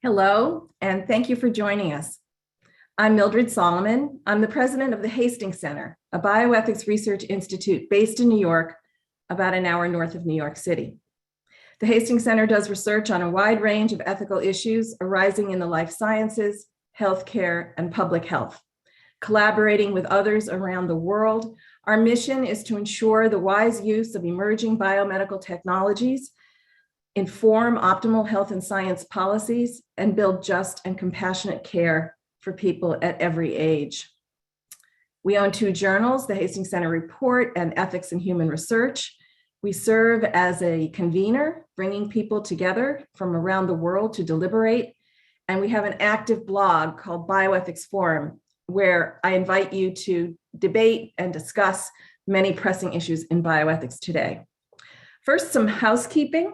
Hello, and thank you for joining us. I'm Mildred Solomon. I'm the president of the Hastings Center, a bioethics research institute based in New York, about an hour north of New York City. The Hastings Center does research on a wide range of ethical issues arising in the life sciences, healthcare, and public health. Collaborating with others around the world, our mission is to ensure the wise use of emerging biomedical technologies, inform optimal health and science policies, and build just and compassionate care for people at every age. We own two journals, the Hastings Center Report and Ethics in Human Research. We serve as a convener, bringing people together from around the world to deliberate. And we have an active blog called Bioethics Forum, where I invite you to debate and discuss many pressing issues in bioethics today. First, some housekeeping.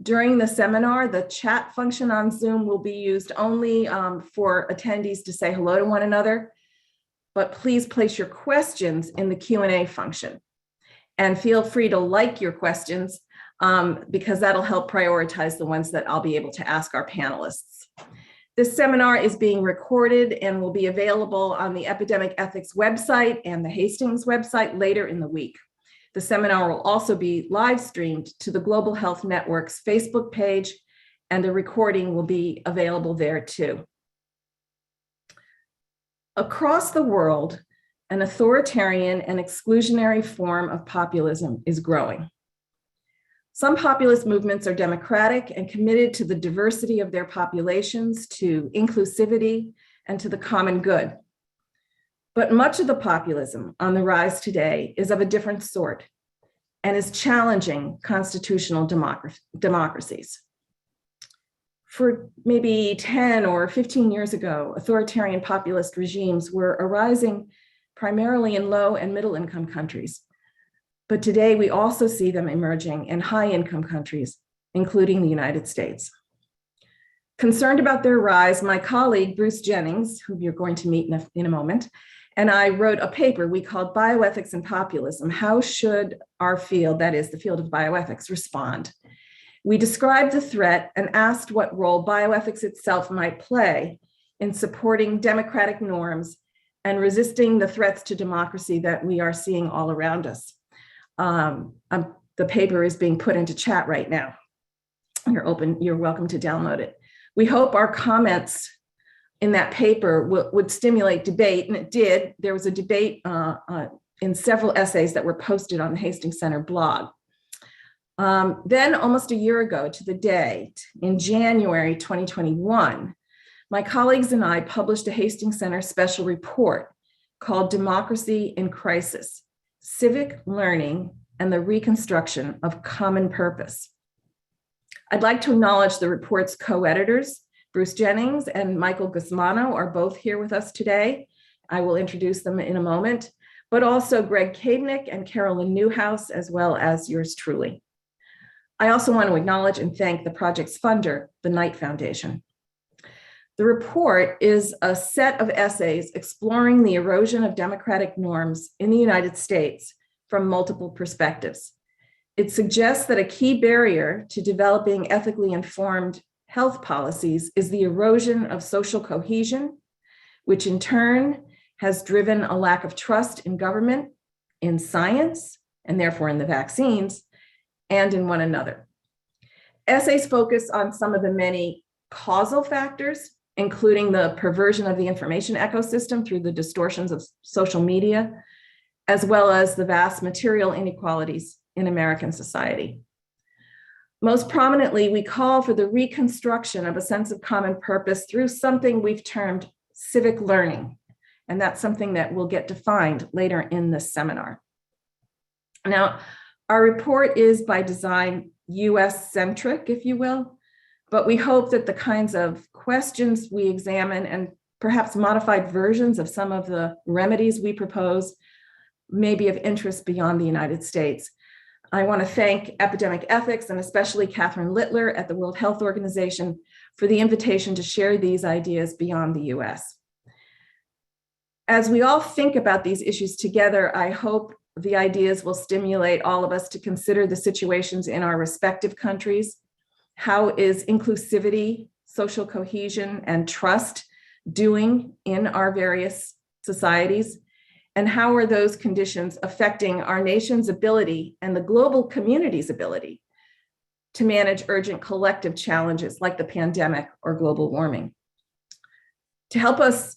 During the seminar, the chat function on Zoom will be used only for attendees to say hello to one another, but please place your questions in the Q&A function. And feel free to like your questions because that'll help prioritize the ones that I'll be able to ask our panelists. This seminar is being recorded and will be available on the Epidemic Ethics website and the Hastings website later in the week. The seminar will also be live streamed to the Global Health Network's Facebook page, and a recording will be available there too. Across the world, an authoritarian and exclusionary form of populism is growing. Some populist movements are democratic and committed to the diversity of their populations, to inclusivity, and to the common good. But much of the populism on the rise today is of a different sort and is challenging constitutional democracies. For maybe 10 or 15 years ago, authoritarian populist regimes were arising primarily in low and middle income countries. But today we also see them emerging in high income countries, including the United States. Concerned about their rise, my colleague, Bruce Jennings, who you're going to meet in a moment, and I wrote a paper we called Bioethics and Populism. How should our field, that is the field of bioethics, respond? We described the threat and asked what role bioethics itself might play in supporting democratic norms and resisting the threats to democracy that we are seeing all around us. The paper is being put into chat right now. You're welcome to download it. We hope our comments in that paper would stimulate debate, and it did. There was a debate in several essays that were posted on the Hastings Center blog. Then almost a year ago to the day, in January 2021, my colleagues and I published a Hastings Center special report called Democracy in Crisis: Civic Learning and the Reconstruction of Common Purpose. I'd like to acknowledge the report's co-editors. Bruce Jennings and Michael Guzmano are both here with us today. I will introduce them in a moment, but also Greg Kabnick and Carolyn Newhouse, as well as yours truly. I also want to acknowledge and thank the project's funder, the Knight Foundation. The report is a set of essays exploring the erosion of democratic norms in the United States from multiple perspectives. It suggests that a key barrier to developing ethically informed health policies is the erosion of social cohesion, which in turn has driven a lack of trust in government, in science, and therefore in the vaccines, and in one another. Essays focus on some of the many causal factors, including the perversion of the information ecosystem through the distortions of social media, as well as the vast material inequalities in American society. Most prominently, we call for the reconstruction of a sense of common purpose through something we've termed civic learning, and that's something that will get defined later in this seminar. Now, our report is by design US-centric, if you will, but we hope that the kinds of questions we examine and perhaps modified versions of some of the remedies we propose may be of interest beyond the United States. I want to thank Epidemic Ethics and especially Catherine Littler at the World Health Organization for the invitation to share these ideas beyond the US. As we all think about these issues together, I hope the ideas will stimulate all of us to consider the situations in our respective countries. How is inclusivity social cohesion, and trust doing in our various societies? And how are those conditions affecting our nation's ability and the global community's ability to manage urgent collective challenges like the pandemic or global warming? To help us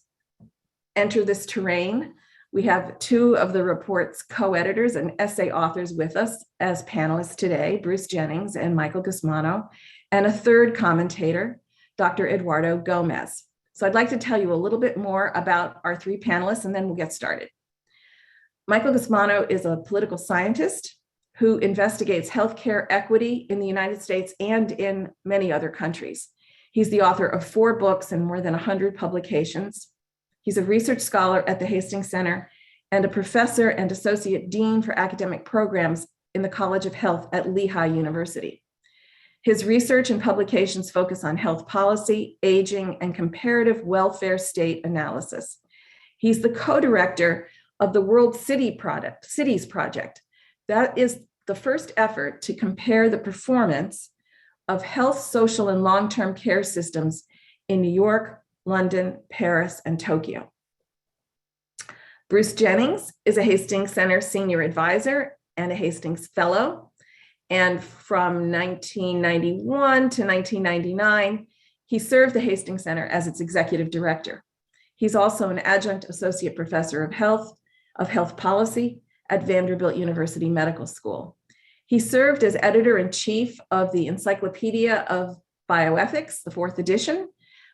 enter this terrain, we have two of the report's co-editors and essay authors with us as panelists today, Bruce Jennings and Michael Gusmano, and a third commentator, Dr. Eduardo Gómez. So I'd like to tell you a little bit more about our three panelists, and then we'll get started. Michael Gusmano is a political scientist who investigates healthcare equity in the United States and in many other countries. He's the author of 4 books and more than 100 publications. He's a research scholar at the Hastings Center and a professor and associate dean for academic programs in the College of Health at Lehigh University. His research and publications focus on health policy, aging, and comparative welfare state analysis. He's the co-director of the World Cities Project. That is the first effort to compare the performance of health, social, and long-term care systems in New York, London, Paris, and Tokyo. Bruce Jennings is a Hastings Center Senior Advisor and a Hastings Fellow. And from 1991 to 1999, he served the Hastings Center as its Executive Director. He's also an Adjunct Associate Professor of Health Policy at Vanderbilt University Medical School. He served as editor-in-chief of the Encyclopedia of Bioethics, the 4th edition,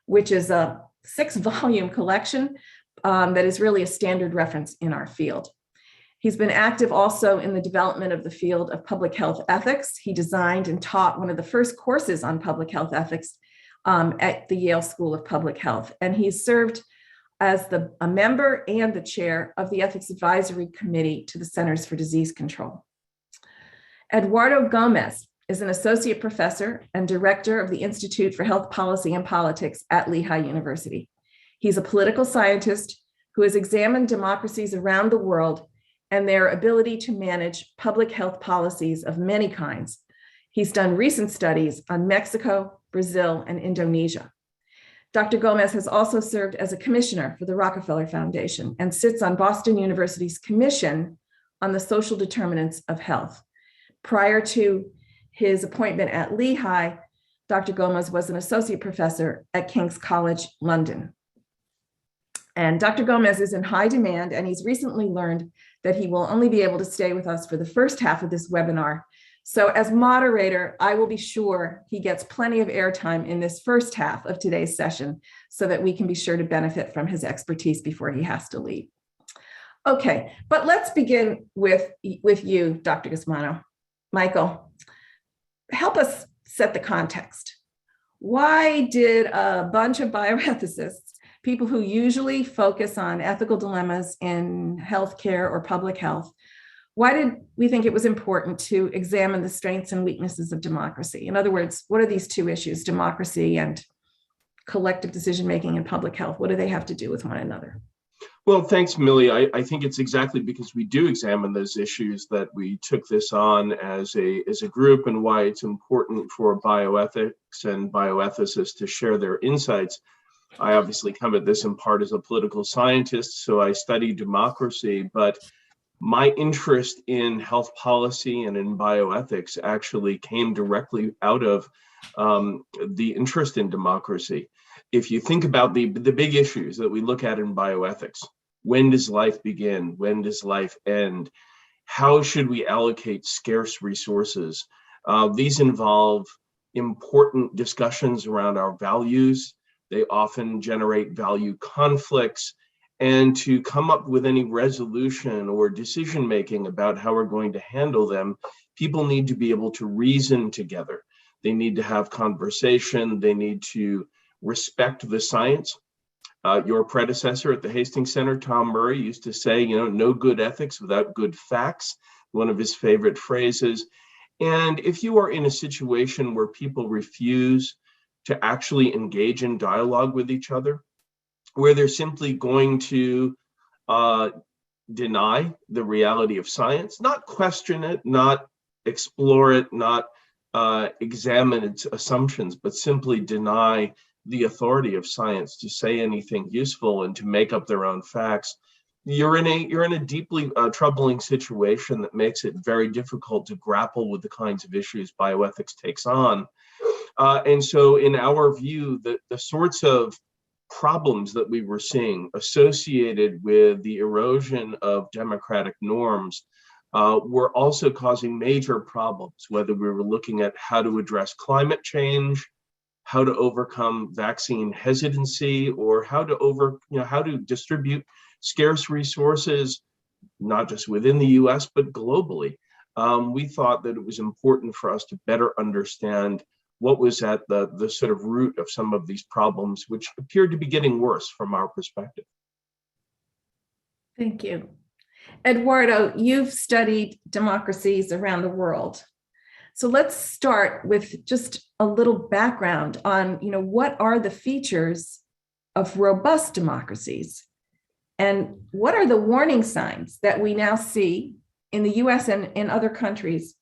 which is a 6-volume collection that is really a standard reference in our field. He's been active also in the development of the field of public health ethics. He designed and taught one of the first courses on public health ethics at the Yale School of Public Health. And he's served as a member and the chair of the Ethics Advisory Committee to the Centers for Disease Control. Eduardo Gómez is an associate professor and director of the Institute for Health Policy and Politics at Lehigh University. He's a political scientist who has examined democracies around the world and their ability to manage public health policies of many kinds. He's done recent studies on Mexico, Brazil, and Indonesia. Dr. Gómez has also served as a commissioner for the Rockefeller Foundation and sits on Boston University's Commission on the Social Determinants of Health. Prior to his appointment at Lehigh, Dr. Gómez was an associate professor at King's College, London. And Dr. Gómez is in high demand, and he's recently learned that he will only be able to stay with us for the first half of this webinar. So as moderator, I will be sure he gets plenty of airtime in this first half of today's session so that we can be sure to benefit from his expertise before he has to leave. Okay, but let's begin with you, Dr. Gusmano. Michael, help us set the context. Why did a bunch of bioethicists, people who usually focus on ethical dilemmas in healthcare or public health, why did we think it was important to examine the strengths and weaknesses of democracy? In other words, what are these two issues, democracy and collective decision-making in public health? What do they have to do with one another? Well, thanks, Millie. I think it's exactly because we do examine those issues that we took this on as a group, and why it's important for bioethics and bioethicists to share their insights. I obviously come at this in part as a political scientist, so I study democracy, but my interest in health policy and in bioethics actually came directly out of the interest in democracy. If you think about the big issues that we look at in bioethics, when does life begin? When does life end? How should we allocate scarce resources? These involve important discussions around our values. They often generate value conflicts. And to come up with any resolution or decision-making about how we're going to handle them, people need to be able to reason together. They need to have conversation. They need to respect the science. Your predecessor at the Hastings Center, Tom Murray, used to say, no good ethics without good facts, one of his favorite phrases. And if you are in a situation where people refuse to actually engage in dialogue with each other, where they're simply going to deny the reality of science, not question it, not explore it, not examine its assumptions, but simply deny the authority of science to say anything useful and to make up their own facts, you're in a deeply troubling situation that makes it very difficult to grapple with the kinds of issues bioethics takes on. And so in our view, the sorts of problems that we were seeing associated with the erosion of democratic norms were also causing major problems, whether we were looking at how to address climate change, how to overcome vaccine hesitancy, or how to distribute scarce resources, not just within the US, but globally. We thought that it was important for us to better understand what was at the sort of root of some of these problems, which appeared to be getting worse from our perspective. Thank you. Eduardo, you've studied democracies around the world. So let's start with just a little background on, what are the features of robust democracies? And what are the warning signs that we now see in the US and in other countries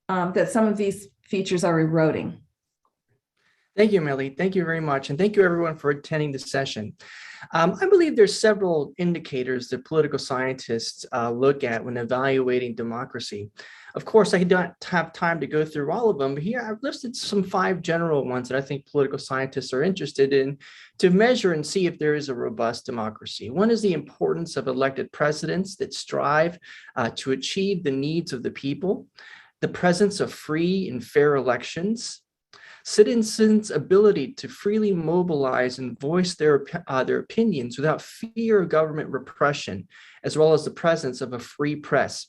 that some of these features are eroding? Thank you, Millie. Thank you very much. And thank you everyone for attending the session. I believe there's several indicators that political scientists look at when evaluating democracy. Of course, I don't have time to go through all of them, but here I've listed some 5 general ones that I think political scientists are interested in to measure and see if there is a robust democracy. One is the importance of elected presidents that strive to achieve the needs of the people, the presence of free and fair elections, citizens' ability to freely mobilize and voice their opinions without fear of government repression, as well as the presence of a free press.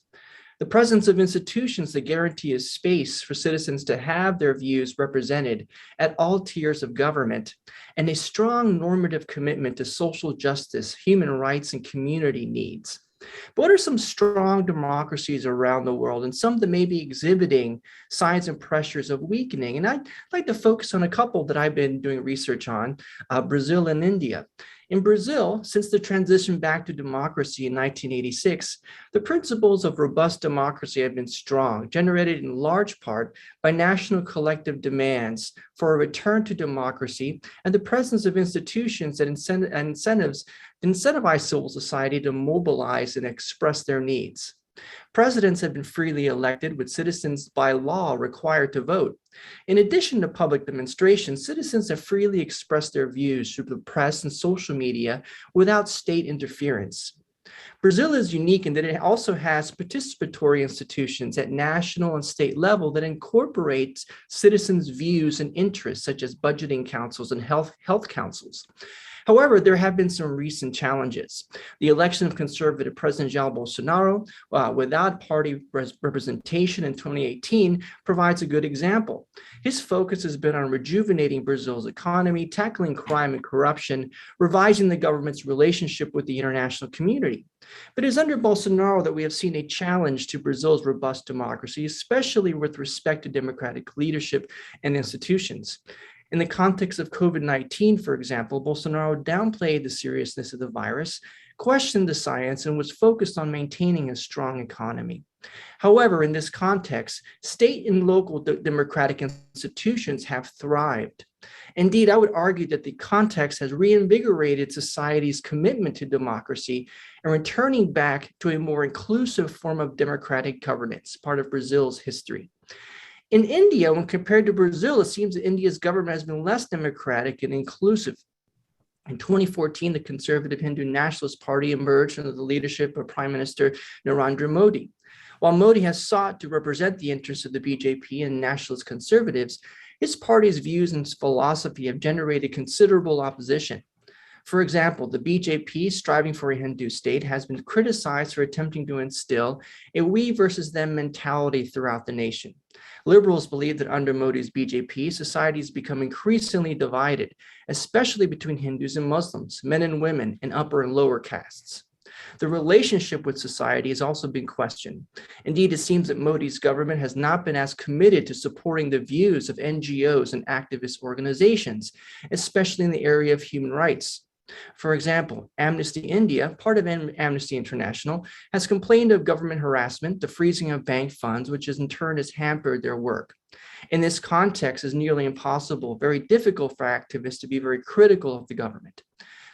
The presence of institutions that guarantee a space for citizens to have their views represented at all tiers of government, and a strong normative commitment to social justice, human rights, and community needs. But what are some strong democracies around the world, and some that may be exhibiting signs and pressures of weakening? And I'd like to focus on a couple that I've been doing research on, Brazil and India. In Brazil, since the transition back to democracy in 1986, the principles of robust democracy have been strong, generated in large part by national collective demands for a return to democracy and the presence of institutions that incentivize civil society to mobilize and express their needs. Presidents have been freely elected, with citizens by law required to vote. In addition to public demonstrations, citizens have freely expressed their views through the press and social media without state interference. Brazil is unique in that it also has participatory institutions at national and state level that incorporate citizens' views and interests, such as budgeting councils and health councils. However, there have been some recent challenges. The election of conservative President Jair Bolsonaro without party representation in 2018 provides a good example. His focus has been on rejuvenating Brazil's economy, tackling crime and corruption, revising the government's relationship with the international community. But it is under Bolsonaro that we have seen a challenge to Brazil's robust democracy, especially with respect to democratic leadership and institutions. In the context of COVID-19, for example, Bolsonaro downplayed the seriousness of the virus, questioned the science, and was focused on maintaining a strong economy. However, in this context, state and local democratic institutions have thrived. Indeed, I would argue that the context has reinvigorated society's commitment to democracy and returning back to a more inclusive form of democratic governance, part of Brazil's history. In India, when compared to Brazil, it seems that India's government has been less democratic and inclusive. In 2014, the conservative Hindu Nationalist Party emerged under the leadership of Prime Minister Narendra Modi. While Modi has sought to represent the interests of the BJP and nationalist conservatives, his party's views and philosophy have generated considerable opposition. For example, the BJP, striving for a Hindu state, has been criticized for attempting to instill a we versus them mentality throughout the nation. Liberals believe that under Modi's BJP, society has become increasingly divided, especially between Hindus and Muslims, men and women, and upper and lower castes. The relationship with society has also been questioned. Indeed, it seems that Modi's government has not been as committed to supporting the views of NGOs and activist organizations, especially in the area of human rights. For example, Amnesty India, part of Amnesty International, has complained of government harassment, the freezing of bank funds, which in turn has hampered their work. In this context, it's nearly impossible, very difficult for activists to be very critical of the government.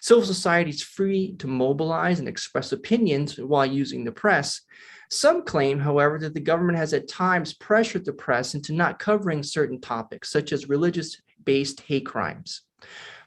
Civil society is free to mobilize and express opinions while using the press. Some claim, however, that the government has at times pressured the press into not covering certain topics, such as religious-based hate crimes.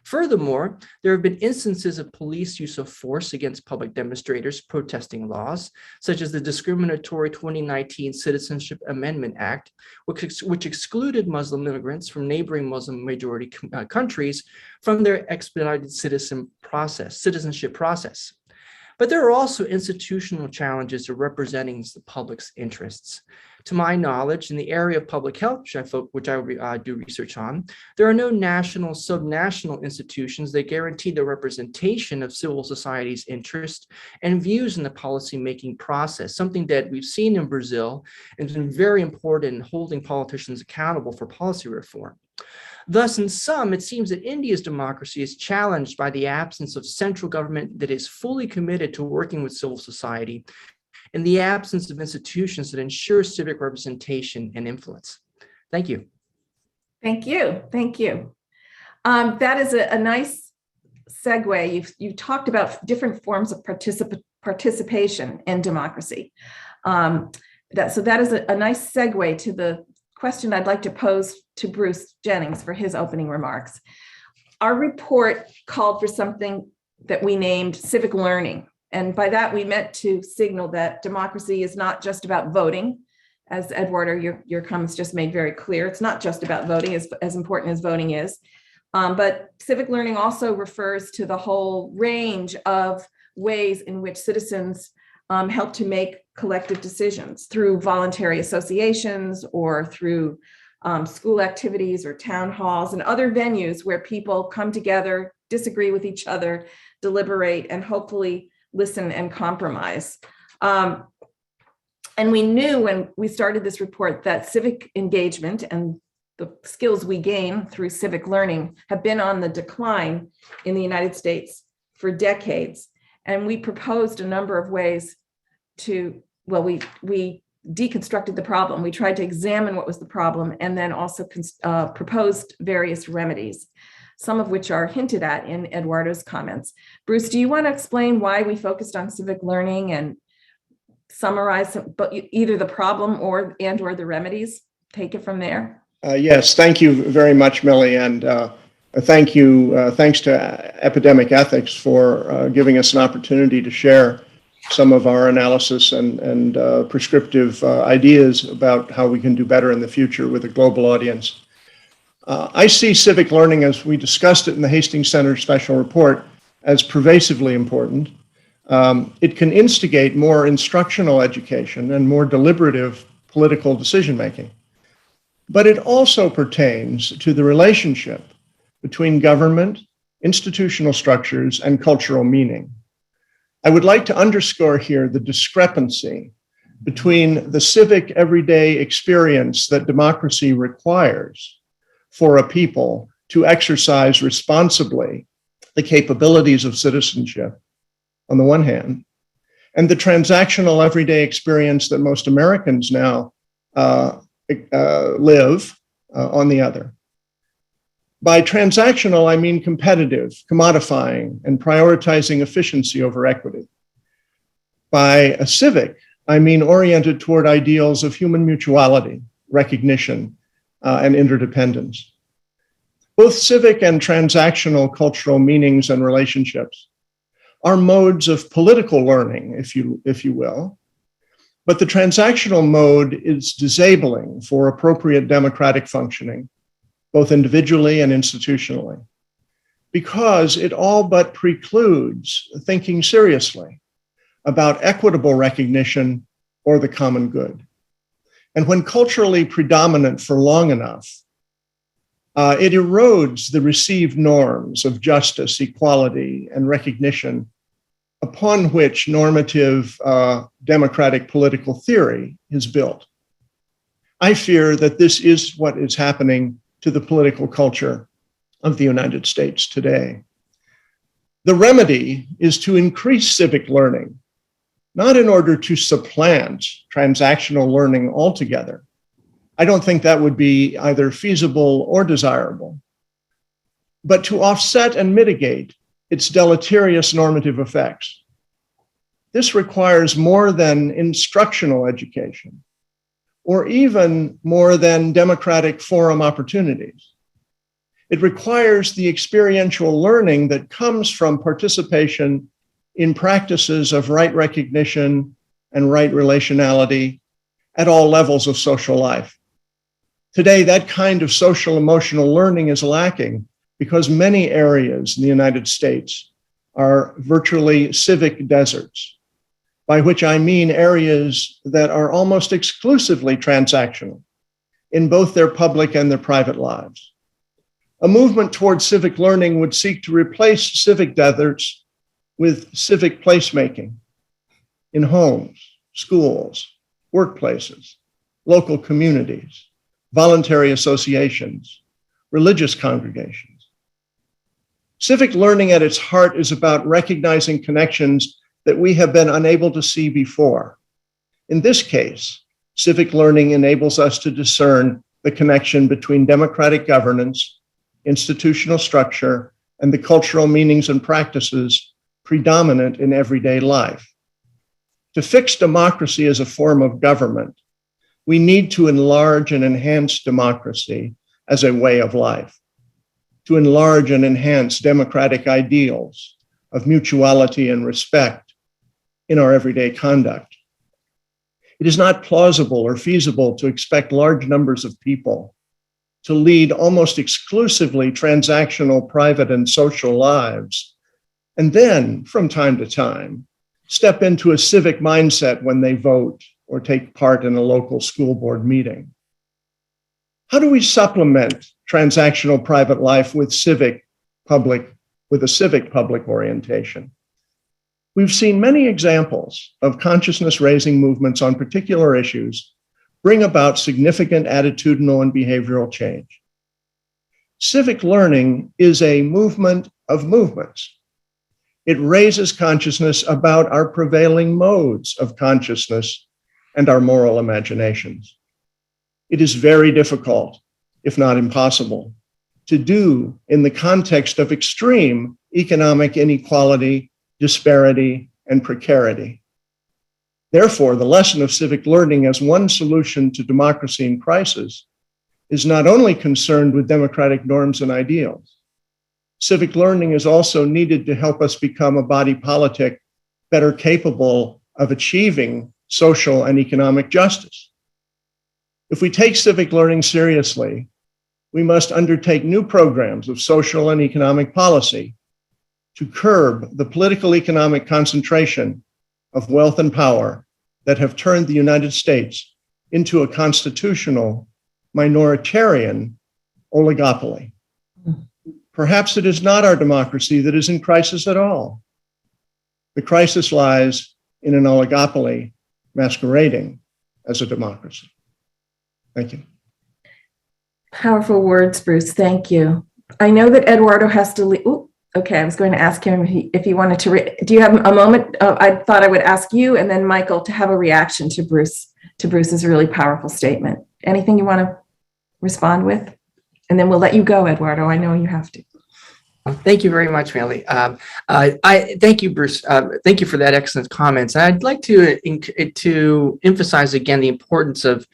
Furthermore, there have been instances of police use of force against public demonstrators protesting laws, such as the discriminatory 2019 Citizenship Amendment Act, which excluded Muslim immigrants from neighboring Muslim majority countries from their expedited citizenship process. But there are also institutional challenges to representing the public's interests. To my knowledge, in the area of public health, which I do research on, there are no national, subnational institutions that guarantee the representation of civil society's interests and views in the policymaking process, something that we've seen in Brazil and has been very important in holding politicians accountable for policy reform. Thus, in sum, it seems that India's democracy is challenged by the absence of central government that is fully committed to working with civil society and the absence of institutions that ensure civic representation and influence. Thank you. Thank you. Thank you. That is a nice segue. You talked about different forms of participation in democracy. So that is a nice segue to the question I'd like to pose to Bruce Jennings for his opening remarks. Our report called for something that we named civic learning. And by that, we meant to signal that democracy is not just about voting. As Eduardo, your comments just made very clear, it's not just about voting, as important as voting is. But civic learning also refers to the whole range of ways in which citizens help to make collective decisions through voluntary associations or through school activities or town halls and other venues where people come together, disagree with each other, deliberate, and hopefully listen and compromise. And we knew when we started this report that civic engagement and the skills we gain through civic learning have been on the decline in the United States for decades. And we proposed a number of ways to, well, we deconstructed the problem. We tried to examine what was the problem and then also proposed various remedies, some of which are hinted at in Eduardo's comments. Bruce, do you want to explain why we focused on civic learning and summarize either the problem or the remedies? Take it from there. Yes, thank you very much, Millie, and thanks to Epidemic Ethics for giving us an opportunity to share some of our analysis and prescriptive ideas about how we can do better in the future with a global audience. I see civic learning, as we discussed it in the Hastings Center Special Report, as pervasively important. It can instigate more instructional education and more deliberative political decision-making. But it also pertains to the relationship between government, institutional structures, and cultural meaning. I would like to underscore here the discrepancy between the civic everyday experience that democracy requires for a people to exercise responsibly the capabilities of citizenship, on the one hand, and the transactional everyday experience that most Americans now live on the other. By transactional, I mean competitive, commodifying, and prioritizing efficiency over equity. By a civic, I mean oriented toward ideals of human mutuality, recognition, and interdependence. Both civic and transactional cultural meanings and relationships are modes of political learning, if you will, but the transactional mode is disabling for appropriate democratic functioning, both individually and institutionally, because it all but precludes thinking seriously about equitable recognition or the common good. And when culturally predominant for long enough, it erodes the received norms of justice, equality, and recognition upon which normative democratic political theory is built. I fear that this is what is happening to the political culture of the United States today. The remedy is to increase civic learning, not in order to supplant transactional learning altogether. I don't think that would be either feasible or desirable, but to offset and mitigate its deleterious normative effects. This requires more than instructional education, or even more than democratic forum opportunities. It requires the experiential learning that comes from participation in practices of right recognition and right relationality at all levels of social life. Today, that kind of social emotional learning is lacking because many areas in the United States are virtually civic deserts, by which I mean areas that are almost exclusively transactional in both their public and their private lives. A movement towards civic learning would seek to replace civic deserts with civic placemaking in homes, schools, workplaces, local communities, voluntary associations, religious congregations. Civic learning at its heart is about recognizing connections that we have been unable to see before. In this case, civic learning enables us to discern the connection between democratic governance, institutional structure, and the cultural meanings and practices predominant in everyday life. To fix democracy as a form of government, we need to enlarge and enhance democracy as a way of life, to enlarge and enhance democratic ideals of mutuality and respect in our everyday conduct. It is not plausible or feasible to expect large numbers of people to lead almost exclusively transactional private and social lives, and then, from time to time, step into a civic mindset when they vote or take part in a local school board meeting. How do we supplement transactional private life with a civic public orientation? We've seen many examples of consciousness-raising movements on particular issues bring about significant attitudinal and behavioral change. Civic learning is a movement of movements. It raises consciousness about our prevailing modes of consciousness and our moral imaginations. It is very difficult, if not impossible, to do in the context of extreme economic inequality, disparity, and precarity. Therefore, the lesson of civic learning as one solution to democracy in crisis is not only concerned with democratic norms and ideals. Civic learning is also needed to help us become a body politic better capable of achieving social and economic justice. If we take civic learning seriously, we must undertake new programs of social and economic policy to curb the political economic concentration of wealth and power that have turned the United States into a constitutional minoritarian oligopoly. Perhaps it is not our democracy that is in crisis at all. The crisis lies in an oligopoly masquerading as a democracy. Thank you. Powerful words, Bruce. Thank you. I know that Eduardo has to leave. Okay, I was going to ask him if he wanted to. Do you have a moment? I thought I would ask you and then Michael to have a reaction to Bruce's really powerful statement. Anything you want to respond with? And then we'll let you go, Eduardo. I know you have to. Thank you very much, Melly. I thank you, Bruce. Thank you for that excellent comments. And I'd like to emphasize again the importance of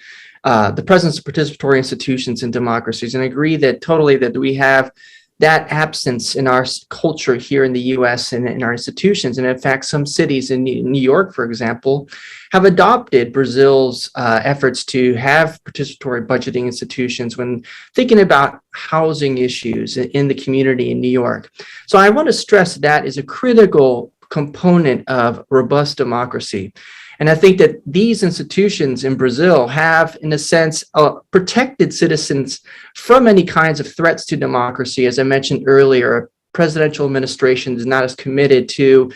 the presence of participatory institutions in democracies, and agree that totally that we have that absence in our culture here in the U.S. and in our institutions. And in fact, some cities in New York, for example, have adopted Brazil's efforts to have participatory budgeting institutions when thinking about housing issues in the community in New York. So I want to stress that is a critical component of robust democracy. And I think that these institutions in Brazil have, in a sense, protected citizens from any kinds of threats to democracy. As I mentioned earlier, a presidential administration is not as committed to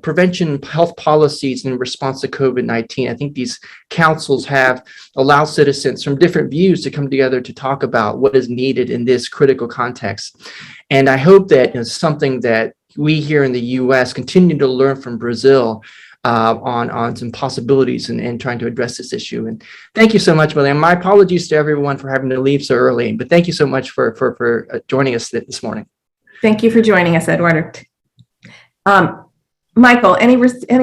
prevention health policies in response to COVID-19. I think these councils have allowed citizens from different views to come together to talk about what is needed in this critical context. And I hope that it's something that we here in the U.S. continue to learn from Brazil on some possibilities and trying to address this issue. And thank you so much, William. My apologies to everyone for having to leave so early, but thank you so much for joining us this morning. Thank you for joining us, Eduardo. Michael, any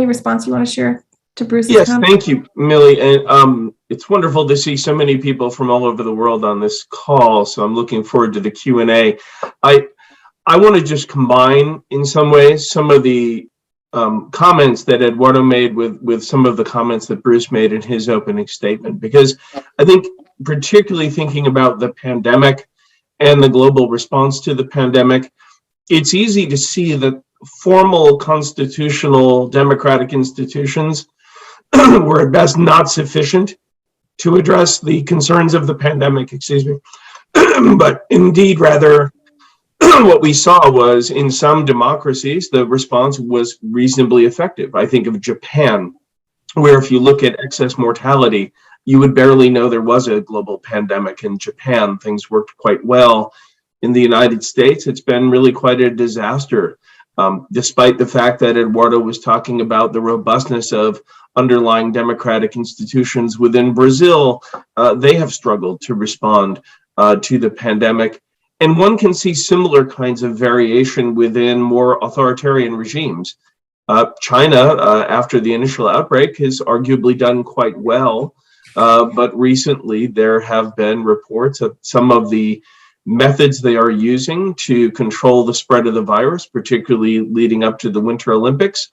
response you want to share to Bruce's Yes, comment? thank you, Millie. And it's wonderful to see so many people from all over the world on this call. So I'm looking forward to the Q&A. I want to just combine in some ways some of the comments that Eduardo made with some of the comments that Bruce made in his opening statement, because I think particularly thinking about the pandemic and the global response to the pandemic, it's easy to see that formal constitutional democratic institutions were at best not sufficient to address the concerns of the pandemic, but indeed rather what we saw was in some democracies, the response was reasonably effective. I think of Japan, where if you look at excess mortality, you would barely know there was a global pandemic in Japan. Things worked quite well. In the United States, it's been really quite a disaster, despite the fact that Eduardo was talking about the robustness of underlying democratic institutions within Brazil. They have struggled to respond to the pandemic. And one can see similar kinds of variation within more authoritarian regimes. China, after the initial outbreak, has arguably done quite well. But recently, there have been reports of some of the methods they are using to control the spread of the virus, particularly leading up to the Winter Olympics,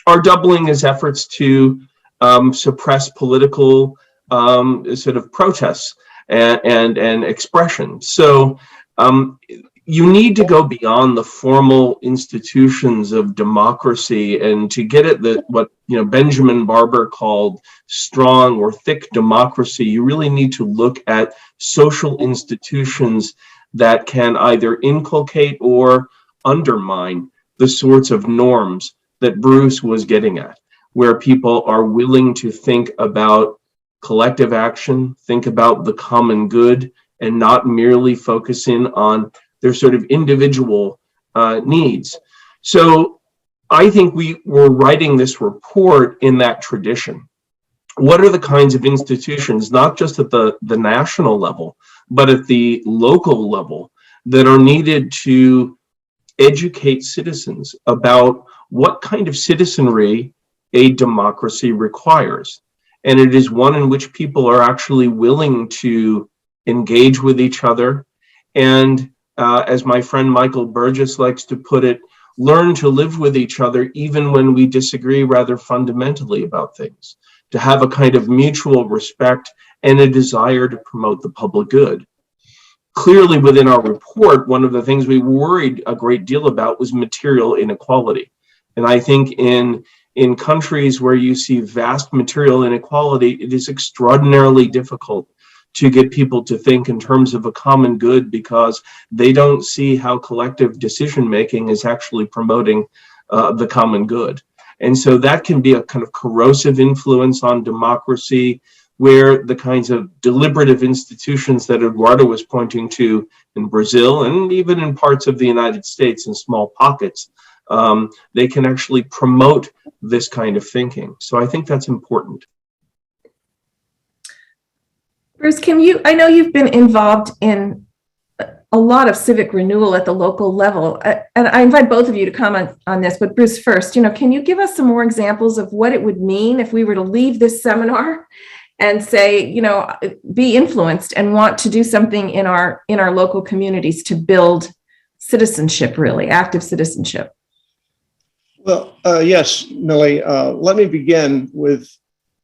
are doubling as efforts to suppress political sort of protests and expression. So you need to go beyond the formal institutions of democracy and to get at what Benjamin Barber called strong or thick democracy. You really need to look at social institutions that can either inculcate or undermine the sorts of norms that Bruce was getting at, where people are willing to think about collective action, think about the common good, and not merely focus in on their sort of individual needs. So I think we were writing this report in that tradition. What are the kinds of institutions, not just at the national level, but at the local level, that are needed to educate citizens about what kind of citizenry a democracy requires? And it is one in which people are actually willing to engage with each other, and as my friend Michael Burgess likes to put it, learn to live with each other even when we disagree rather fundamentally about things, to have a kind of mutual respect and a desire to promote the public good. Clearly within our report, one of the things we worried a great deal about was material inequality. And I think in countries where you see vast material inequality, it is extraordinarily difficult to get people to think in terms of a common good, because they don't see how collective decision-making is actually promoting the common good. And so that can be a kind of corrosive influence on democracy, where the kinds of deliberative institutions that Eduardo was pointing to in Brazil and even in parts of the United States in small pockets, they can actually promote this kind of thinking. So I think that's important. Bruce, I know you've been involved in a lot of civic renewal at the local level, and I invite both of you to comment on this, but Bruce first, can you give us some more examples of what it would mean if we were to leave this seminar and say, be influenced and want to do something in our local communities to build citizenship, really, active citizenship? Well, yes, Millie, let me begin with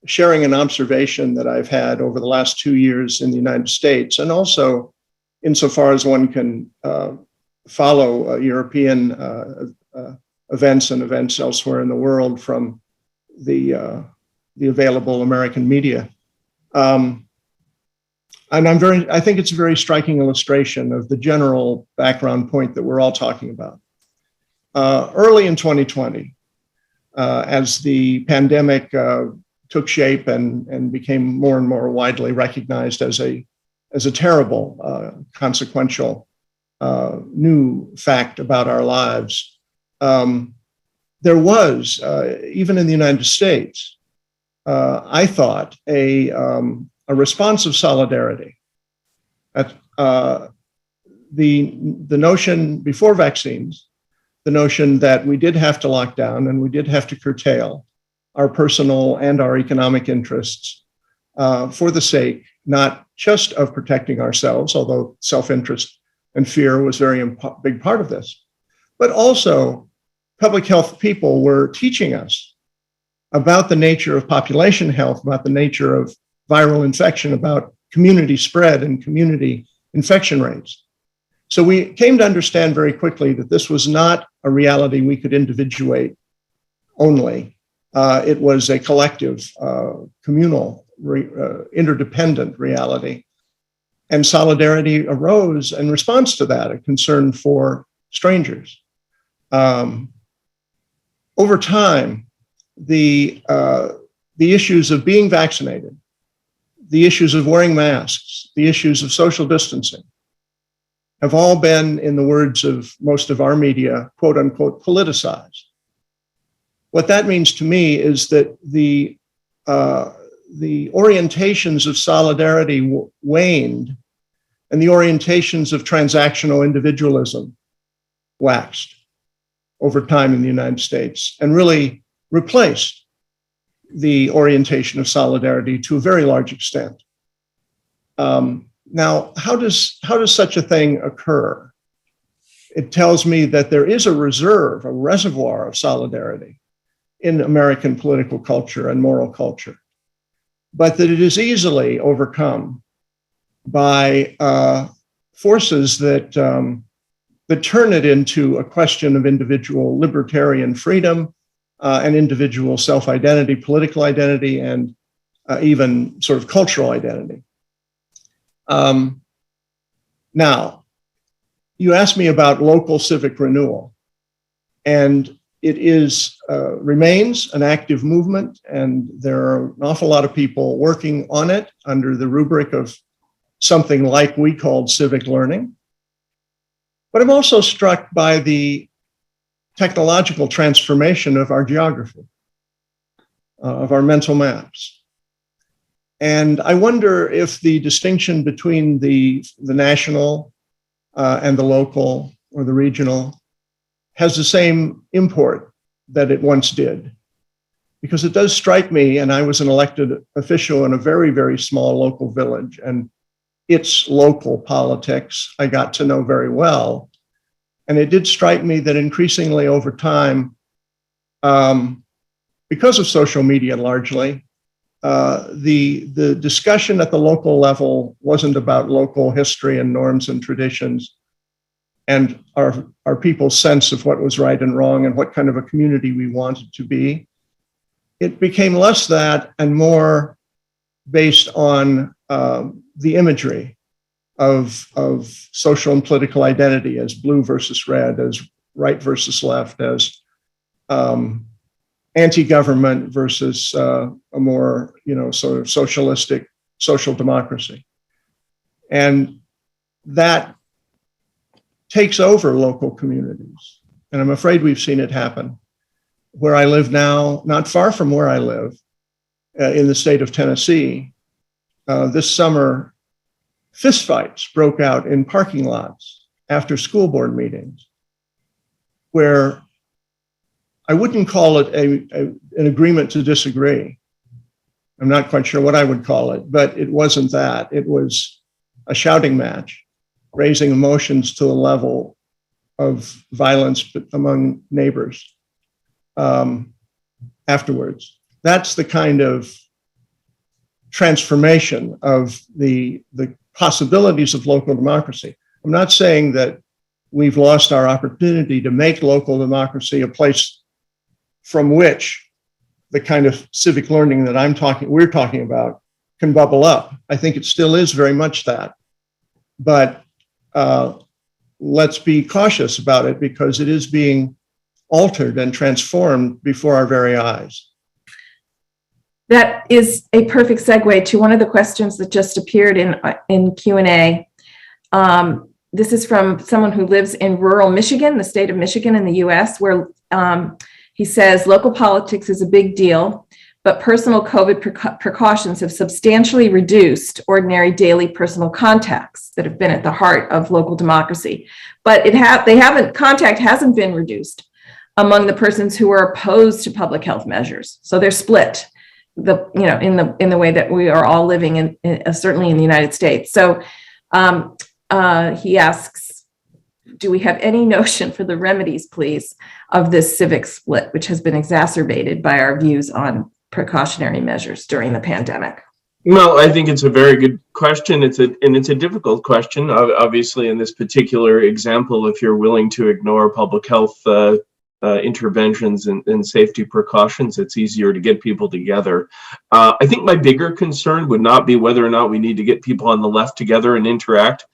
sharing an observation that I've had over the last 2 years in the United States, and also insofar as one can follow European events and events elsewhere in the world from the available American media. And I think it's a very striking illustration of the general background point that we're all talking about. Early in 2020, as the pandemic took shape and became more and more widely recognized as a consequential new fact about our lives, there was, even in the United States, I thought, a response of solidarity. The notion before vaccines, the notion that we did have to lock down and we did have to curtail our personal and our economic interests for the sake not just of protecting ourselves, although self-interest and fear was a very big part of this, but also public health people were teaching us about the nature of population health, about the nature of viral infection, about community spread and community infection rates. So we came to understand very quickly that this was not a reality we could individuate only. It was a collective, communal, interdependent reality. And solidarity arose in response to that, a concern for strangers. Over time, the issues of being vaccinated, the issues of wearing masks, the issues of social distancing have all been, in the words of most of our media, quote unquote, politicized. What that means to me is that the orientations of solidarity waned and the orientations of transactional individualism waxed over time in the United States and really replaced the orientation of solidarity to a very large extent. Now, how does such a thing occur? It tells me that there is a reservoir of solidarity in American political culture and moral culture, but that it is easily overcome by forces that turn it into a question of individual libertarian freedom and individual self-identity, political identity, and even sort of cultural identity. Now, you asked me about local civic renewal, and it remains an active movement, and there are an awful lot of people working on it under the rubric of something like we called civic learning. But I'm also struck by the technological transformation of our geography, of our mental maps. And I wonder if the distinction between the national and the local or the regional has the same import that it once did. Because it does strike me, and I was an elected official in a very, very small local village, and its local politics I got to know very well. And it did strike me that increasingly over time, because of social media largely, the discussion at the local level wasn't about local history and norms and traditions and our people's sense of what was right and wrong and what kind of a community we wanted to be. It became less that and more based on the imagery of social and political identity as blue versus red, as right versus left, as anti-government versus a more, sort of socialistic social democracy. And that takes over local communities. And I'm afraid we've seen it happen. Where I live now, not far from where I live, in the state of Tennessee, this summer, fistfights broke out in parking lots after school board meetings, where I wouldn't call it an agreement to disagree. I'm not quite sure what I would call it, but it wasn't that. It was a shouting match, raising emotions to the level of violence among neighbors afterwards. That's the kind of transformation of the possibilities of local democracy. I'm not saying that we've lost our opportunity to make local democracy a place from which the kind of civic learning that we're talking about can bubble up. I think it still is very much that. But let's be cautious about it because it is being altered and transformed before our very eyes. That is a perfect segue to one of the questions that just appeared in Q&A. this is from someone who lives in rural Michigan, the state of Michigan in the US, where he says local politics is a big deal, but personal COVID precautions have substantially reduced ordinary daily personal contacts that have been at the heart of local democracy. But contact hasn't been reduced among the persons who are opposed to public health measures. So they're split, in the way that we are all living in certainly in the United States. So he asks, do we have any notion for the remedies, please, of this civic split, which has been exacerbated by our views on precautionary measures during the pandemic? Well, I think it's a very good question. It's a difficult question. Obviously, in this particular example, if you're willing to ignore public health interventions and safety precautions, it's easier to get people together. I think my bigger concern would not be whether or not we need to get people on the left together and interact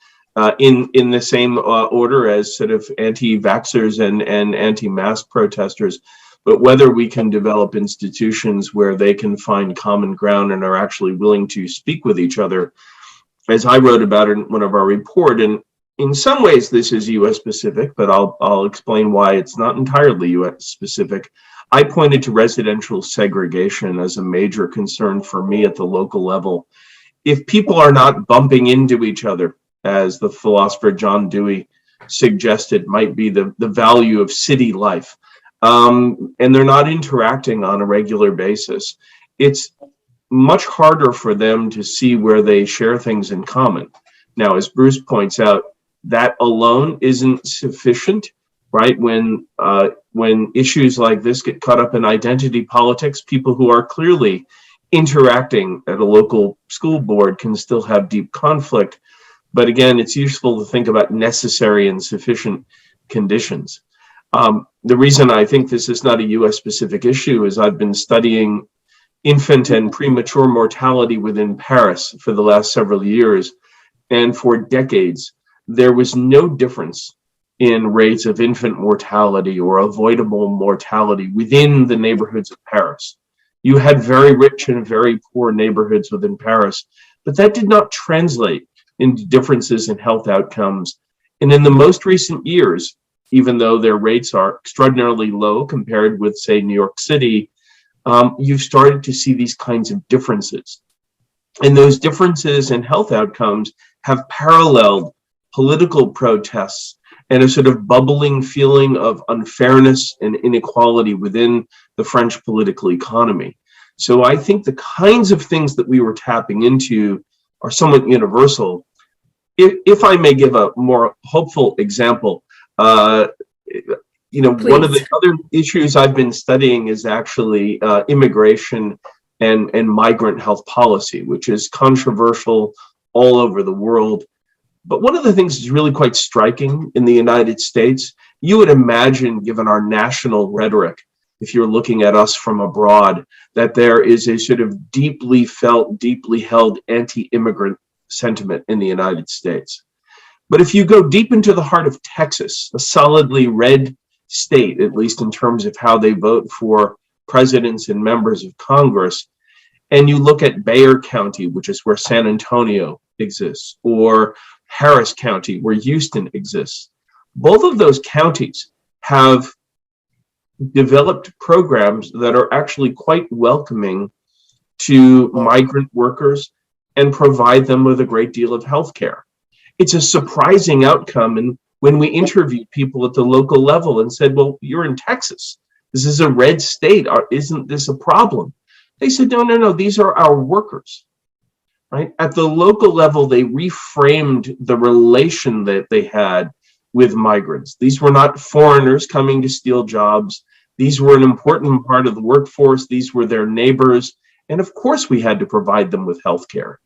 in the same order as sort of anti-vaxxers and anti-mask protesters, but whether we can develop institutions where they can find common ground and are actually willing to speak with each other. As I wrote about in one of our report, and in some ways this is US specific, but I'll explain why it's not entirely US specific. I pointed to residential segregation as a major concern for me at the local level. If people are not bumping into each other, as the philosopher John Dewey suggested might be the value of city life, and they're not interacting on a regular basis, it's much harder for them to see where they share things in common. Now, as Bruce points out, that alone isn't sufficient, right? When issues like this get caught up in identity politics, people who are clearly interacting at a local school board can still have deep conflict. But again, it's useful to think about necessary and sufficient conditions. The reason I think this is not a US specific issue is I've been studying infant and premature mortality within Paris for the last several years. And for decades, there was no difference in rates of infant mortality or avoidable mortality within the neighborhoods of Paris. You had very rich and very poor neighborhoods within Paris, but that did not translate into differences in health outcomes. And in the most recent years, even though their rates are extraordinarily low compared with, say, New York City, you've started to see these kinds of differences. And those differences in health outcomes have paralleled political protests and a sort of bubbling feeling of unfairness and inequality within the French political economy. So I think the kinds of things that we were tapping into are somewhat universal. If I may give a more hopeful example, one of the other issues I've been studying is actually immigration and migrant health policy, which is controversial all over the world. But one of the things that's really quite striking in the United States, you would imagine, given our national rhetoric, if you're looking at us from abroad, that there is a sort of deeply felt, deeply held anti-immigrant sentiment in the United States. But if you go deep into the heart of Texas, a solidly red state, at least in terms of how they vote for presidents and members of Congress, and you look at Bexar County, which is where San Antonio exists, or Harris County, where Houston exists, both of those counties have developed programs that are actually quite welcoming to migrant workers and provide them with a great deal of health care. It's a surprising outcome. And when we interviewed people at the local level and said, well, you're in Texas, this is a red state, isn't this a problem? They said, no, these are our workers, right? At the local level, they reframed the relation that they had with migrants. These were not foreigners coming to steal jobs. These were an important part of the workforce. These were their neighbors. And of course, we had to provide them with health care.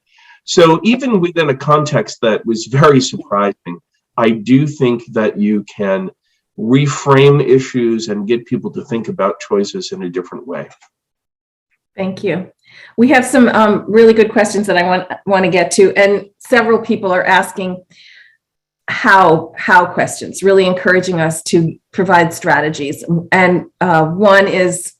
So even within a context that was very surprising, I do think that you can reframe issues and get people to think about choices in a different way. Thank you. We have some really good questions that I want to get to, and several people are asking how questions, really encouraging us to provide strategies. And one is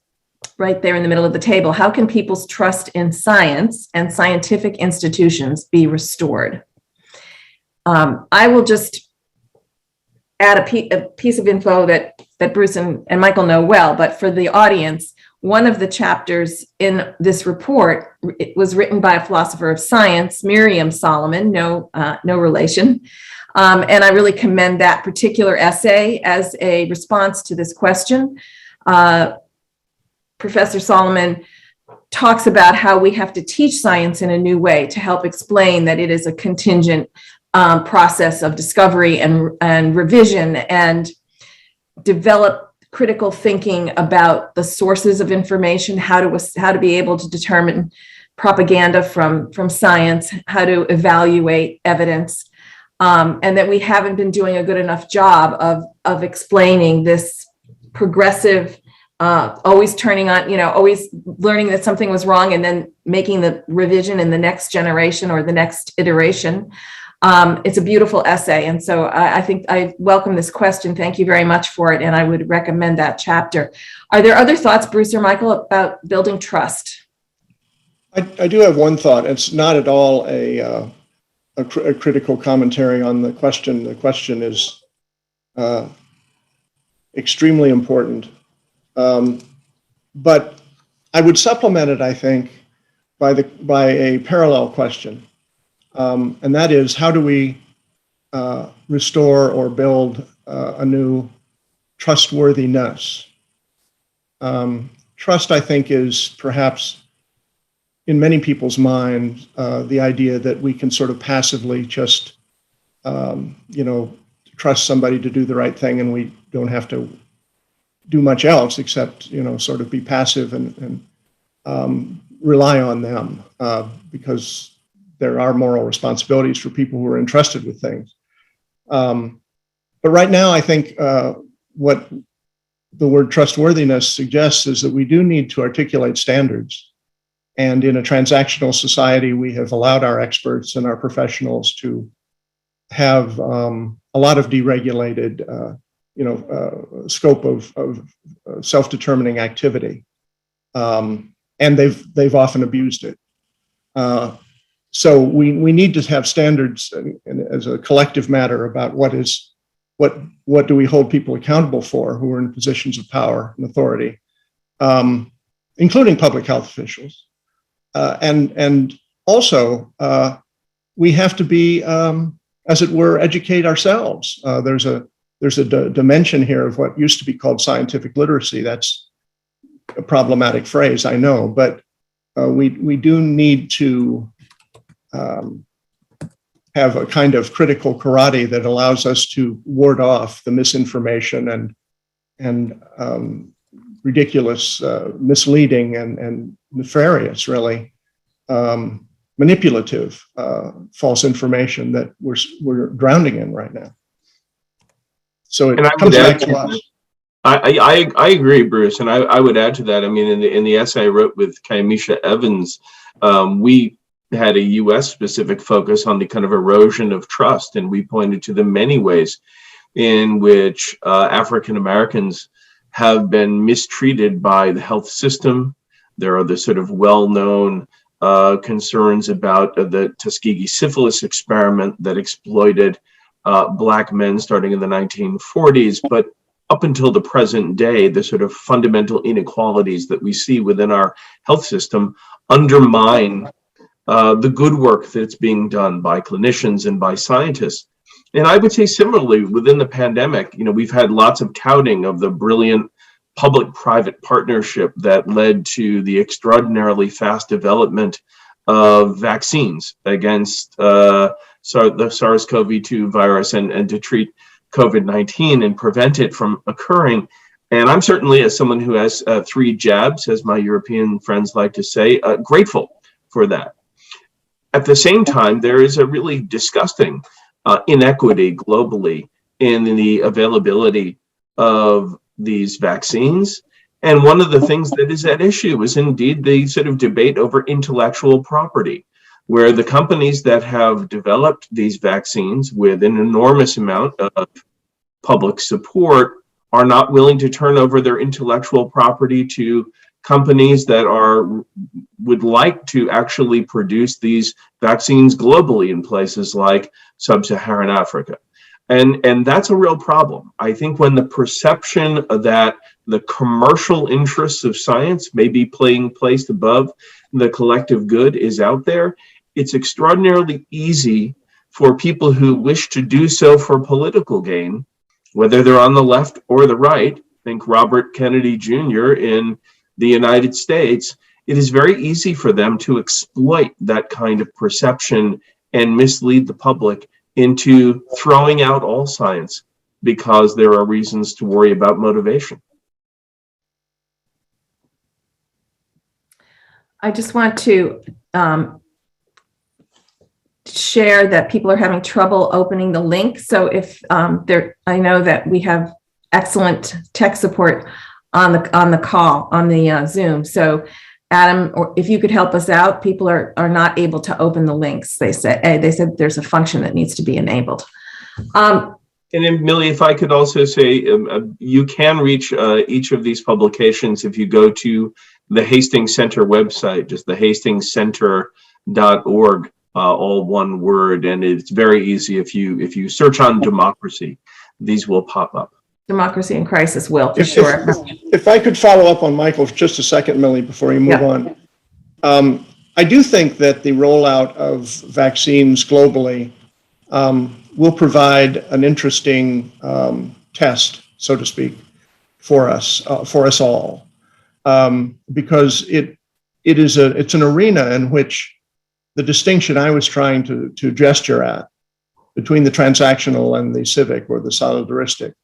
right there in the middle of the table. How can people's trust in science and scientific institutions be restored? I will just add a piece of info that Bruce and Michael know well, but for the audience, one of the chapters in this report, it was written by a philosopher of science, Miriam Solomon, no relation. And I really commend that particular essay as a response to this question. Professor Solomon talks about how we have to teach science in a new way to help explain that it is a contingent process of discovery and revision, and develop critical thinking about the sources of information, how to be able to determine propaganda from science, how to evaluate evidence, and that we haven't been doing a good enough job of explaining this progressive, always turning on, always learning that something was wrong and then making the revision in the next generation or the next iteration. It's a beautiful essay. And so I think I welcome this question. Thank you very much for it. And I would recommend that chapter. Are there other thoughts, Bruce or Michael, about building trust? I do have one thought. It's not at all a critical commentary on the question. The question is extremely important. But I would supplement it, I think, by a parallel question. And that is, how do we restore or build a new trustworthiness? Trust, I think, is perhaps in many people's minds the idea that we can sort of passively just, trust somebody to do the right thing, and we don't have to do much else except, sort of be passive and rely on them because there are moral responsibilities for people who are entrusted with things. But right now, I think what the word trustworthiness suggests is that we do need to articulate standards. And in a transactional society, we have allowed our experts and our professionals to have a lot of deregulated, scope of self-determining activity, and they've often abused it. So we need to have standards as a collective matter about what do we hold people accountable for who are in positions of power and authority, including public health officials, and also we have to be, as it were, educate ourselves. There's a dimension here of what used to be called scientific literacy. That's a problematic phrase, I know, but we do need to have a kind of critical karate that allows us to ward off the misinformation and ridiculous, misleading and nefarious, really, manipulative false information that we're drowning in right now. So it comes back to us. I agree, Bruce, and I would add to that. I mean, in the essay I wrote with Kaimisha Evans, we had a U.S. specific focus on the kind of erosion of trust, and we pointed to the many ways in which African Americans have been mistreated by the health system. There are the sort of well-known concerns about the Tuskegee syphilis experiment that exploited Black men starting in the 1940s, but up until the present day, the sort of fundamental inequalities that we see within our health system undermine the good work that's being done by clinicians and by scientists. And I would say similarly, within the pandemic, we've had lots of touting of the brilliant public-private partnership that led to the extraordinarily fast development of vaccines against the SARS-CoV-2 virus and to treat COVID-19 and prevent it from occurring. And I'm certainly, as someone who has 3 jabs, as my European friends like to say, grateful for that. At the same time, there is a really disgusting inequity globally in the availability of these vaccines. And one of the things that is at issue is indeed the sort of debate over intellectual property, where the companies that have developed these vaccines with an enormous amount of public support are not willing to turn over their intellectual property to companies that would like to actually produce these vaccines globally in places like sub-Saharan Africa. And that's a real problem. I think when the perception that the commercial interests of science may be placed above the collective good is out there, it's extraordinarily easy for people who wish to do so for political gain, whether they're on the left or the right. Think Robert Kennedy Jr. in the United States. It is very easy for them to exploit that kind of perception and mislead the public into throwing out all science because there are reasons to worry about motivation. I just want to share that people are having trouble opening the link. So if I know that we have excellent tech support on the call, on the Zoom. So Adam, or if you could help us out, people are not able to open the links. They said there's a function that needs to be enabled. And then, Millie, if I could also say, you can reach each of these publications if you go to the Hastings Center website, just the hastingscenter.org, all one word, and it's very easy. If you search on democracy, these will pop up. Democracy in Crisis will, for sure. If I could follow up on Michael for just a second, Millie, before you move on. I do think that the rollout of vaccines globally will provide an interesting test, so to speak, for us all, because it's an arena in which the distinction I was trying to gesture at between the transactional and the civic or the solidaristic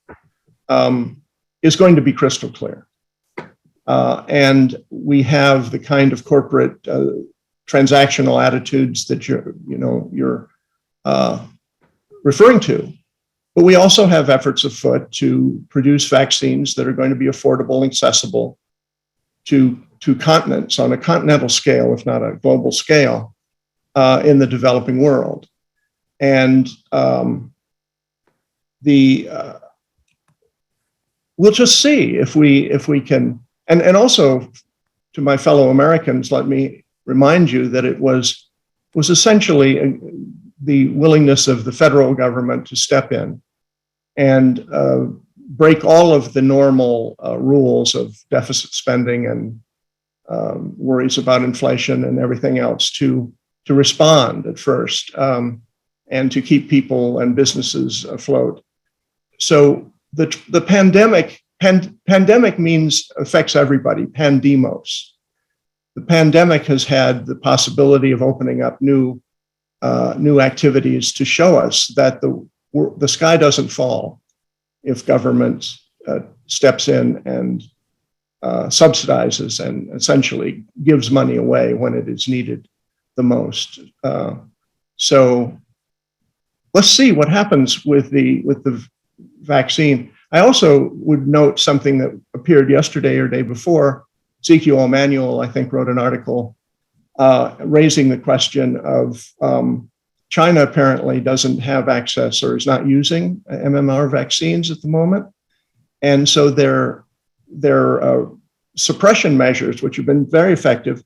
is going to be crystal clear. And we have the kind of corporate transactional attitudes that you're referring to, but we also have efforts afoot to produce vaccines that are going to be affordable and accessible to continents on a continental scale, if not a global scale, in the developing world. And we'll just see if we can, and also to my fellow Americans, let me remind you that it was essentially the willingness of the federal government to step in and break all of the normal rules of deficit spending and worries about inflation and everything else to respond at first and to keep people and businesses afloat. So the pandemic affects everybody, pandemos. The pandemic has had the possibility of opening up new activities to show us that the sky doesn't fall if government steps in and subsidizes and essentially gives money away when it is needed the most. So let's see what happens with the vaccine. I also would note something that appeared yesterday or day before. Ezekiel Emanuel, I think, wrote an article raising the question of China apparently doesn't have access or is not using MMR vaccines at the moment. And so their suppression measures, which have been very effective,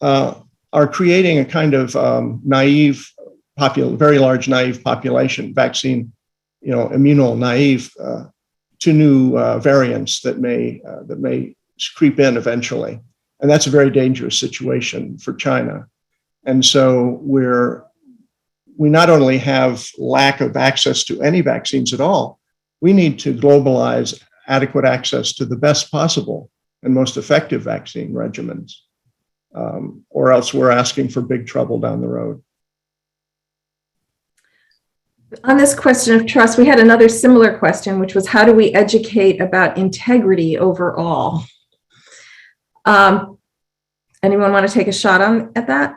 are creating a kind of very large naive population, vaccine, immunonaive to new variants that may creep in eventually. And that's a very dangerous situation for China. And so we not only have lack of access to any vaccines at all, we need to globalize adequate access to the best possible and most effective vaccine regimens, or else we're asking for big trouble down the road. On this question of trust, we had another similar question, which was how do we educate about integrity overall? Anyone want to take a shot at that?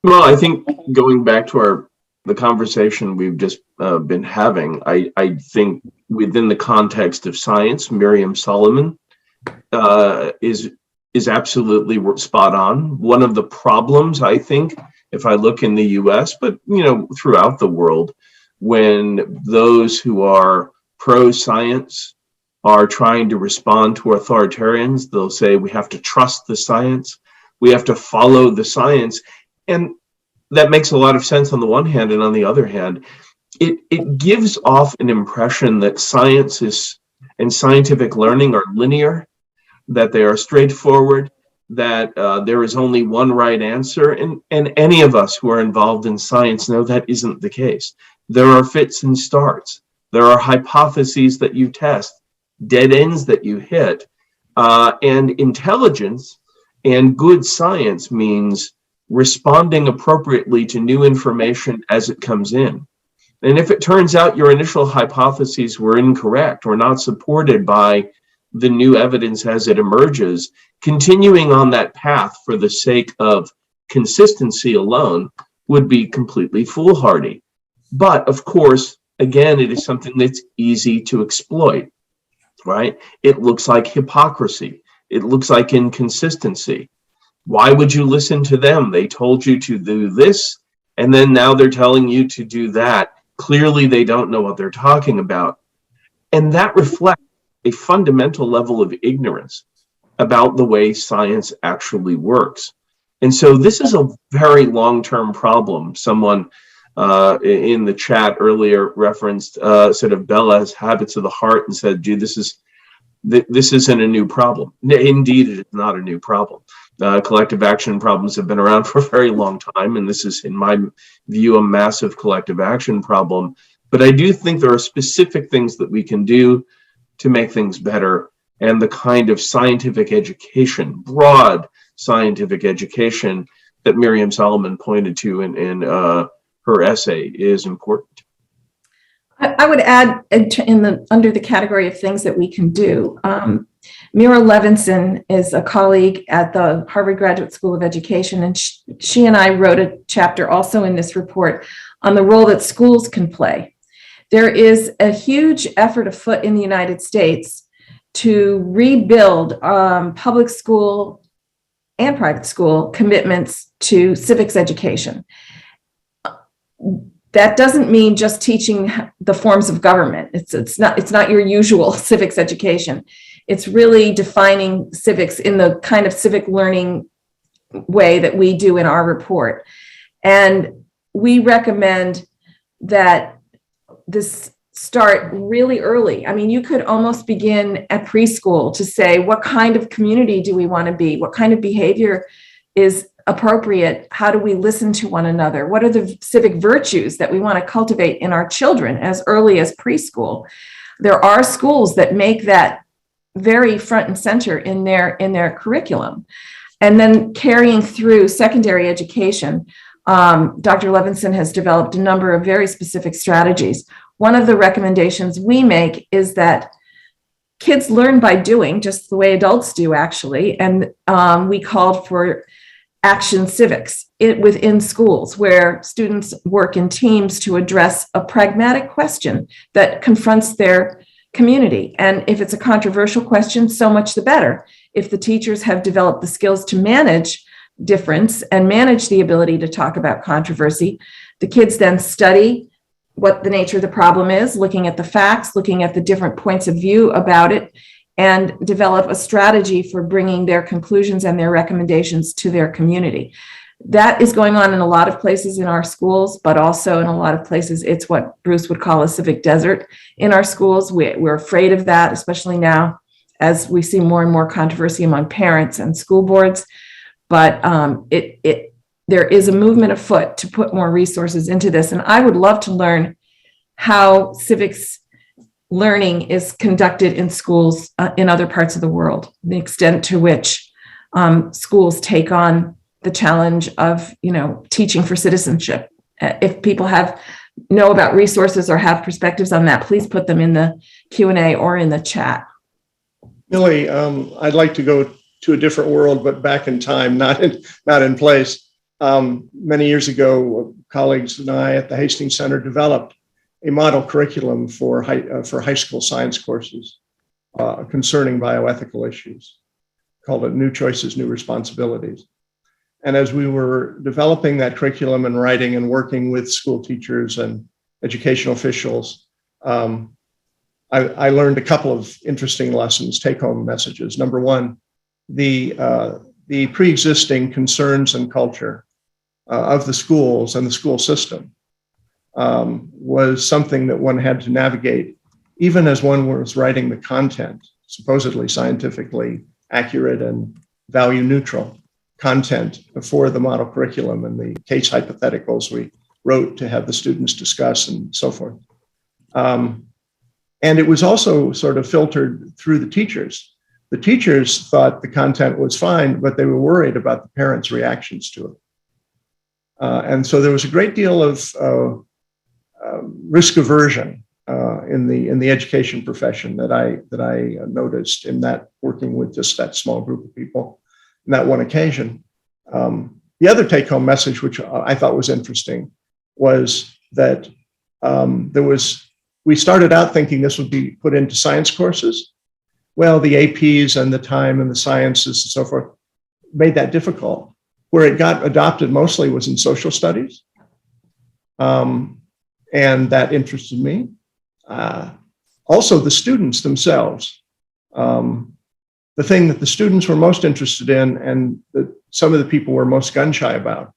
Well, I think going back to the conversation we've just been having, I think within the context of science, Miriam Solomon is absolutely spot on. One of the problems, I think, if I look in the US, but throughout the world, when those who are pro-science are trying to respond to authoritarians, they'll say we have to trust the science, we have to follow the science. And that makes a lot of sense on the one hand, and on the other hand, it gives off an impression that science is and scientific learning are linear, that they are straightforward, that there is only one right answer, and any of us who are involved in science know that isn't the case. There are fits and starts. There are hypotheses that you test, dead ends that you hit, and intelligence and good science means responding appropriately to new information as it comes in. And if it turns out your initial hypotheses were incorrect or not supported by the new evidence as it emerges, continuing on that path for the sake of consistency alone would be completely foolhardy. But of course, again, it is something that's easy to exploit, right? It looks like hypocrisy. It looks like inconsistency. Why would you listen to them? They told you to do this, and then now they're telling you to do that. Clearly, they don't know what they're talking about. And that reflects a fundamental level of ignorance about the way science actually works. And so this is a very long-term problem. Someone in the chat earlier referenced sort of Bella's habits of the heart and said, gee, this isn't a new problem. Indeed, it is not a new problem. Collective action problems have been around for a very long time, and this is, in my view, a massive collective action problem. But I do think there are specific things that we can do to make things better, and the kind of scientific education, broad scientific education that Miriam Solomon pointed to in her essay is important. I would add under the category of things that we can do. Mira Levinson is a colleague at the Harvard Graduate School of Education, and she and I wrote a chapter also in this report on the role that schools can play. There is a huge effort afoot in the United States to rebuild public school and private school commitments to civics education. That doesn't mean just teaching the forms of government. It's not your usual civics education. It's really defining civics in the kind of civic learning way that we do in our report. And we recommend that this start really early. I mean, you could almost begin at preschool to say, what kind of community do we want to be? What kind of behavior is appropriate? How do we listen to one another? What are the civic virtues that we want to cultivate in our children as early as preschool? There are schools that make that very front and center in their curriculum. And then carrying through secondary education, Dr. Levinson has developed a number of very specific strategies. One of the recommendations we make is that kids learn by doing, just the way adults do, actually. And we called for action civics within schools, where students work in teams to address a pragmatic question that confronts their community. And if it's a controversial question, so much the better. If the teachers have developed the skills to manage difference and manage the ability to talk about controversy, the kids then study what the nature of the problem is, looking at the facts, looking at the different points of view about it, and develop a strategy for bringing their conclusions and their recommendations to their community. That is going on in a lot of places in our schools, but also in a lot of places, it's what Bruce would call a civic desert in our schools. We're afraid of that, especially now as we see more and more controversy among parents and school boards. But there is a movement afoot to put more resources into this. And I would love to learn how civics learning is conducted in schools in other parts of the world, the extent to which schools take on the challenge of, teaching for citizenship. If people know about resources or have perspectives on that, please put them in the Q&A or in the chat. Millie, I'd like to go to a different world, but back in time, not in place. Many years ago, colleagues and I at the Hastings Center developed a model curriculum for high school science courses concerning bioethical issues, called it New Choices, New Responsibilities. And as we were developing that curriculum and writing and working with school teachers and educational officials, I learned a couple of interesting lessons, take-home messages. Number one, the pre-existing concerns and culture of the schools and the school system was something that one had to navigate, even as one was writing the content, supposedly scientifically accurate and value neutral content for the model curriculum and the case hypotheticals we wrote to have the students discuss and so forth. And it was also sort of filtered through the teachers. The teachers thought the content was fine, but they were worried about the parents' reactions to it. And so there was a great deal of risk aversion in the education profession that I noticed in that, working with just that small group of people on that one occasion. The other take-home message, which I thought was interesting, was that we started out thinking this would be put into science courses. Well, the APs and the time and the sciences and so forth made that difficult. Where it got adopted mostly was in social studies. And that interested me. Also, the students themselves. The thing that the students were most interested in and that some of the people were most gun shy about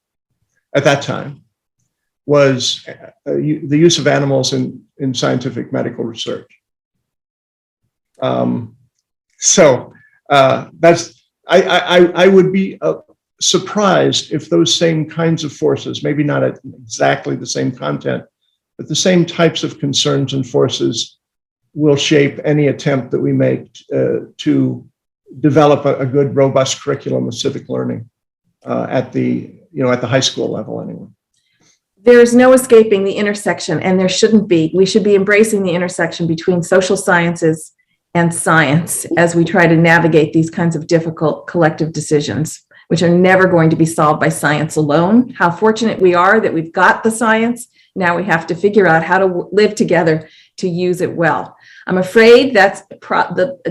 at that time was the use of animals in scientific medical research. So that's, I would be surprised if those same kinds of forces, maybe not at exactly the same content, but the same types of concerns and forces will shape any attempt that we make to develop a good, robust curriculum of civic learning at the high school level anyway. There's no escaping the intersection, and there shouldn't be. We should be embracing the intersection between social sciences and science as we try to navigate these kinds of difficult collective decisions, which are never going to be solved by science alone. How fortunate we are that we've got the science. Now we have to figure out how to live together to use it well. I'm afraid that's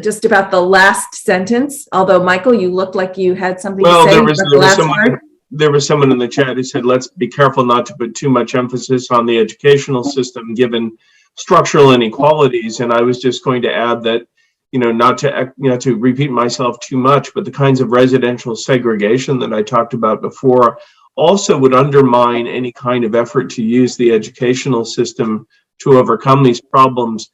just about the last sentence, although Michael, you looked like you had something to say. There was someone in the chat who said, let's be careful not to put too much emphasis on the educational system given structural inequalities. And I was just going to add that, not to repeat myself too much, but the kinds of residential segregation that I talked about before also would undermine any kind of effort to use the educational system to overcome these problems.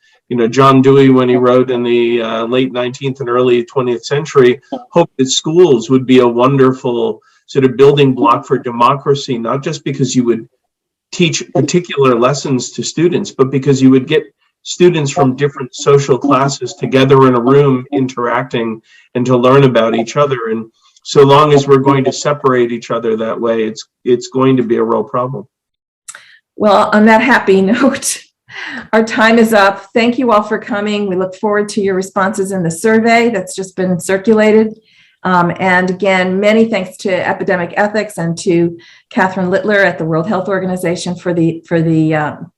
John Dewey, when he wrote in the late 19th and early 20th century, hoped that schools would be a wonderful sort of building block for democracy, not just because you would teach particular lessons to students, but because you would get students from different social classes together in a room interacting and to learn about each other. And so long as we're going to separate each other that way, it's going to be a real problem. Well, on that happy note, our time is up. Thank you all for coming. We look forward to your responses in the survey that's just been circulated. And again, many thanks to Epidemic Ethics and to Catherine Littler at the World Health Organization for the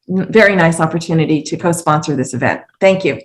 very nice opportunity to co-sponsor this event. Thank you.